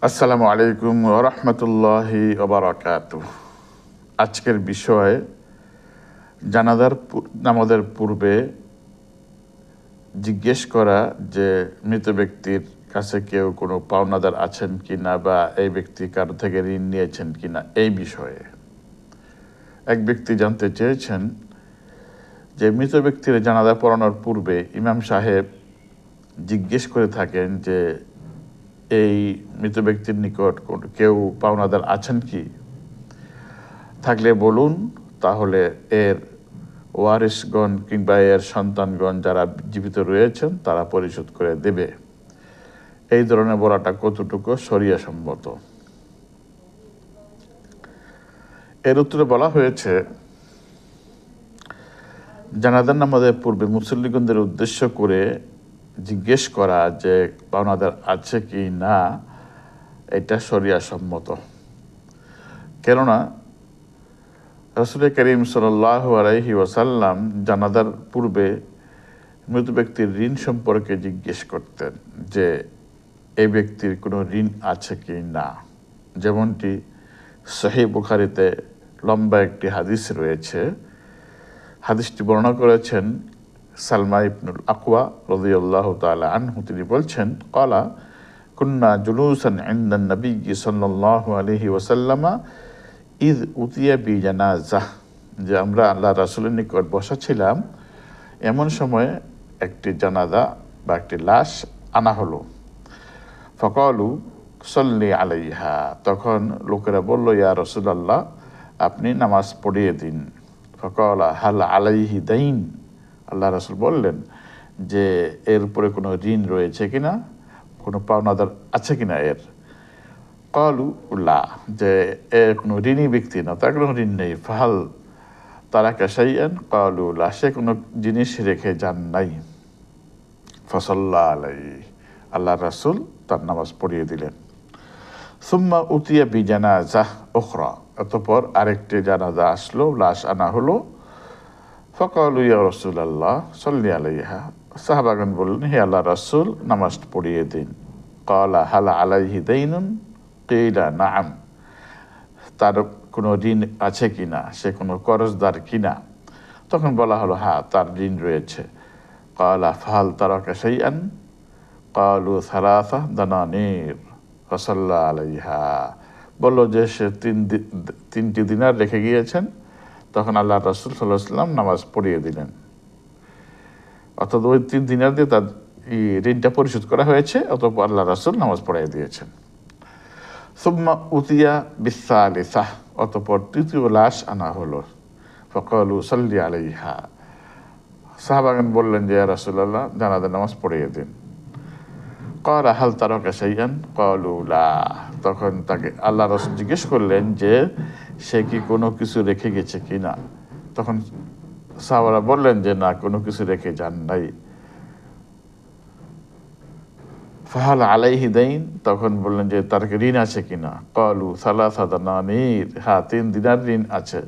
আসসালামু আলাইকুম ওয়া রাহমাতুল্লাহি ওয়া বারাকাতুহু। আজকের বিষয় নামাজের পূর্বে জিজ্ঞেস করা যে মৃত ব্যক্তির কাছে কেউ কোনো পাওনাদার আছেন কিনা বা এই ব্যক্তি কারো থেকে ঋণ নিয়েছেন কিনা এই বিষয়ে এক ব্যক্তি জানতে চেয়েছেন যে মৃত ব্যক্তির জানাজা পড়ানোর পূর্বে ইমাম সাহেব জিজ্ঞেস করে থাকেন যে এই মৃত ব্যক্তির নিকট কেউ পাওনাদার আছেন কি, থাকলে বলুন, তাহলে এর ওয়ারিসগণ কিংবা এর সন্তানগণ যারা জীবিত রয়েছেন তারা পরিশোধ করে দেবে। এই ধরনের বলাটা কতটুকু শরিয়া সম্মত? এর উত্তরে বলা হয়েছে, জানাজার নামাজের পূর্বে মুসল্লিগণদের উদ্দেশ্য করে জিজ্ঞেস করা যে পাওনাদার আছে কি না, এটা শরিয়া সম্মত। কেননা রাসূল করিম সাল্লাল্লাহু আলাইহি ওয়াসাল্লাম জানাজার পূর্বে মৃত ব্যক্তির ঋণ সম্পর্কে জিজ্ঞেস করতেন যে এই ব্যক্তির কোনো ঋণ আছে কি না। যেমনটি সহিহ বুখারীতে লম্বা একটি হাদিস রয়েছে। হাদিসটি বর্ণনা করেছেন সালমা ইবনুল আকওয়া রাদিয়াল্লাহু তাআলা আনহু। তিনি বলছেন, ক্বালা কুন্না জুলুসান ইনদান নবী সাল্লাল্লাহু আলাইহি ওয়াসাল্লাম ইদ উতিয়া বি জানাজাহ, যে আমরা আল্লাহ রাসূলের নিকট বসা ছিলাম, এমন সময়ে একটি জানাজা বা একটি লাশ আনা হলো। ফাকালু সাল্লি আলাইহা, তখন লোকেরা বলল, ইয়া রাসূলুল্লাহ, আপনি নামাজ পড়িয়ে দিন। ফাকালা হাল আলাইহি দাইন, আল্লাহ রাসূল বললেন যে এর উপরে কোনো ঋণ রয়েছে কিনা, কোনো পাওনাদার আছে কিনা এর। ক্বালু লা, যে এর কোনো ঋণী ব্যক্তি না, তার কোনো ঋণ নেই। ফাহাল তারাকা শাইআন, ক্বালু লা, সে কোনো জিনিস রেখে যান নাই। ফাসাল্লা আলাইহি, আল্লাহ রাসূল তার নামাজ পড়িয়ে দিলেন। সুম্মা উতিয়া বি জানাজাহ উখরা, অতঃপর আরেকটি জানাজা আসলো, লাশ আনা হলো। ফাকালু ইয়া রাসূলুল্লাহ সাল্লি আলাইহা, সাহাবাগণ বললেন, হে আল্লাহ রাসূল, নামাজ পড়িয়ে দিন। ক্বালা হাল আলাইহি দাইনুন, কিলা নাআম, তার কোনো ঋণ আছে কিনা, সে কোনো কর্জদার কিনা। তখন বলা হলো, হ্যাঁ, তার ঋণ রয়েছে। ক্বালা ফাহাল তারাকা শাইআন, ক্বালু সালাসা দানানির, ফাসাল্লা আলাইহা, বলল যে সে তিনটি দিনার রেখে গিয়েছেন। তখন আল্লাহ রাসূল সাল্লাল্লাহু আলাইহি ওয়াসাল্লাম নামাজ পড়িয়ে দিলেন। অর্থাৎ ওই 3 দিনার দিয়ে তার ঋণটা পরিশোধ করা হয়েছে, অতঃপর আল্লাহ রাসূল নামাজ পড়িয়ে দিয়েছেন। সুম্মা উতিয়া বিসালিসাহ, অতঃপর তৃতীয় লাশ আনা হলো। ফাকালু সাল্লি আলাইহা, সাহাবাগণ বললেন যে ইয়া রাসূলুল্লাহ, জানাজার নামাজ পড়িয়ে দিন। ক্বালা হাল তারাকা শাইআন, ক্বালু লা, তখন তাকে আল্লাহ রাসূল জিজ্ঞেস করলেন যে সে কি কোনো কিছু রেখে গেছে কিনা। তখন সাহাবারা বললেন যে না, কোনো কিছু রেখে যান নাই। ফাহাল আলাইহি দাইন, তখন বললেন যে তার ঋণ আছে কিনা। ক্বালু সালাসা দানানির, হ্যাঁ, 3 দিনার ঋণ আছে।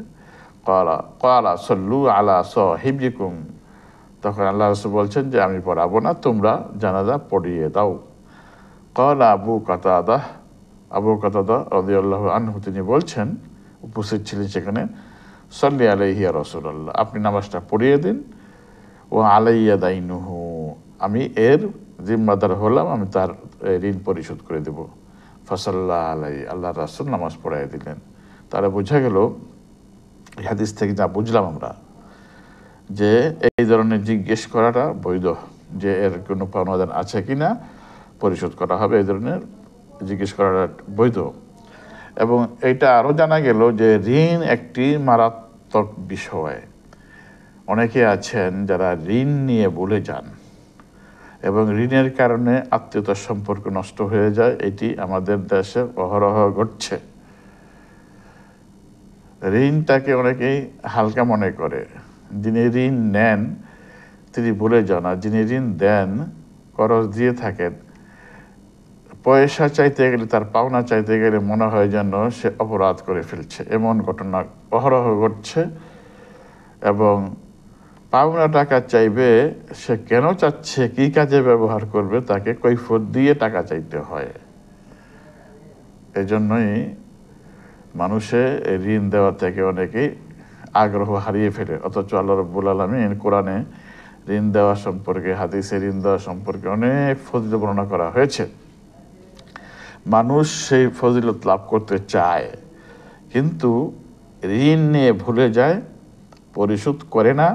ক্বালা সাল্লু আলা সাহিবিকুম, তখন আল্লাহ রাসূল বলছেন যে আমি পড়াবো না, তোমরা জানাজা পড়িয়ে দাও। ক্বালা আবু কাতাদা রাদিয়াল্লাহু আনহু, তিনি বলছেন, উপস্থিত ছিলেন সেখানে, সাল্লি আলাইহি ইয়া রাসূলুল্লাহ, আপনি নামাজটা পড়িয়ে দিন। ওয়া আলাইয়া দাইনুহু, আমি এর জিম্মাদার হলাম, আমি তার ঋণ পরিশোধ করে দেব। ফাসাল্লা আলাইহি, আল্লাহ রাসূল নামাজ পড়িয়ে দিলেন। তারা বোঝা গেল এই হাদিস থেকে যা বুঝলাম আমরা, যে এই ধরনের জিজ্ঞেস করাটা বৈধ, যে এর কোনো পাওনাদার আছে কিনা, পরিশোধ করা হবে, এই ধরনের জিজ্ঞেস করাটা বৈধ। এবং এটা আরও জানা গেল যে ঋণ একটি মারাত্মক বিষয়। অনেকে আছেন যারা ঋণ নিয়ে ভুলে যান এবং ঋণের কারণে আত্মীয়তার সম্পর্ক নষ্ট হয়ে যায়। এটি আমাদের দেশে অহরহ ঘটছে। ঋণটাকে অনেকেই হালকা মনে করে। যিনি ঋণ নেন তিনি ভুলে যান, আর যিনি ঋণ দেন, করজ দিয়ে থাকেন, পয়সা চাইতে গেলে, তার পাওনা চাইতে গেলে মনে হয় যেন সে অপরাধ করে ফেলছে। এমন ঘটনা অহরহ ঘটছে। এবং পাওনা টাকা চাইবে, সে কেন চাচ্ছে, কি কাজে ব্যবহার করবে, তাকে কৈফিয়ত দিয়ে টাকা চাইতে হয়। এই জন্যই মানুষে এই ঋণ দেওয়া থেকে অনেকেই আগ্রহ হারিয়ে ফেলে, অথচ আল্লাহ রাব্বুল আলামিন কোরআনে ঋণ দেওয়া সম্পর্কে, হাদিসে ঋণ দেওয়া সম্পর্কে অনেক ফজিলত বর্ণনা করা হয়েছে। মানুষ সেই ফজিলত লাভ করতে চায়, কিন্তু ঋণ নিয়ে ভুলে যায়, পরিশোধ করে না,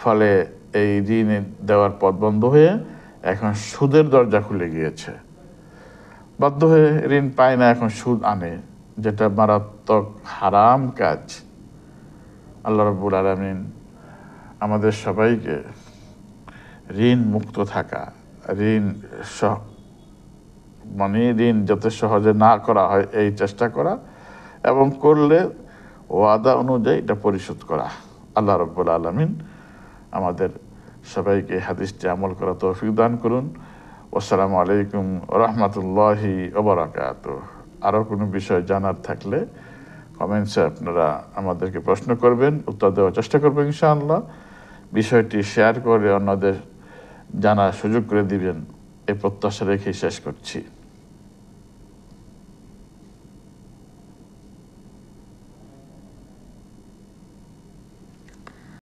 ফলে এই ঋণ দেওয়ার পথ বন্ধ হয়ে এখন সুদের দরজা খুলে গিয়েছে। বাধ্য হয়ে ঋণ পায় না, এখন সুদ আনে, যেটা মারাত্মক হারাম কাজ। আল্লাহ রাব্বুল আলামিন আমাদের সবাইকে ঋণ মুক্ত থাকা, ঋণ ঋণ যাতে সহজে না করা হয় এই চেষ্টা করা, এবং করলে ওয়াদা অনুযায়ী এটা পরিশোধ করা। আল্লাহ রাব্বুল আলামিন আমাদের সবাইকে হাদিসটি আমল করা তৌফিক দান করুন। আসসালামু আলাইকুম ওয়া রাহমাতুল্লাহি ওয়া বারাকাতুহু। আরও কোনো বিষয় জানার থাকলে কমেন্টসে আপনারা আমাদেরকে প্রশ্ন করবেন, উত্তর দেওয়ার চেষ্টা করবো ইনশাআল্লাহ। বিষয়টি শেয়ার করে অন্যদের জানার সুযোগ করে দিবেন, এই প্রত্যাশা রেখে শেষ করছি।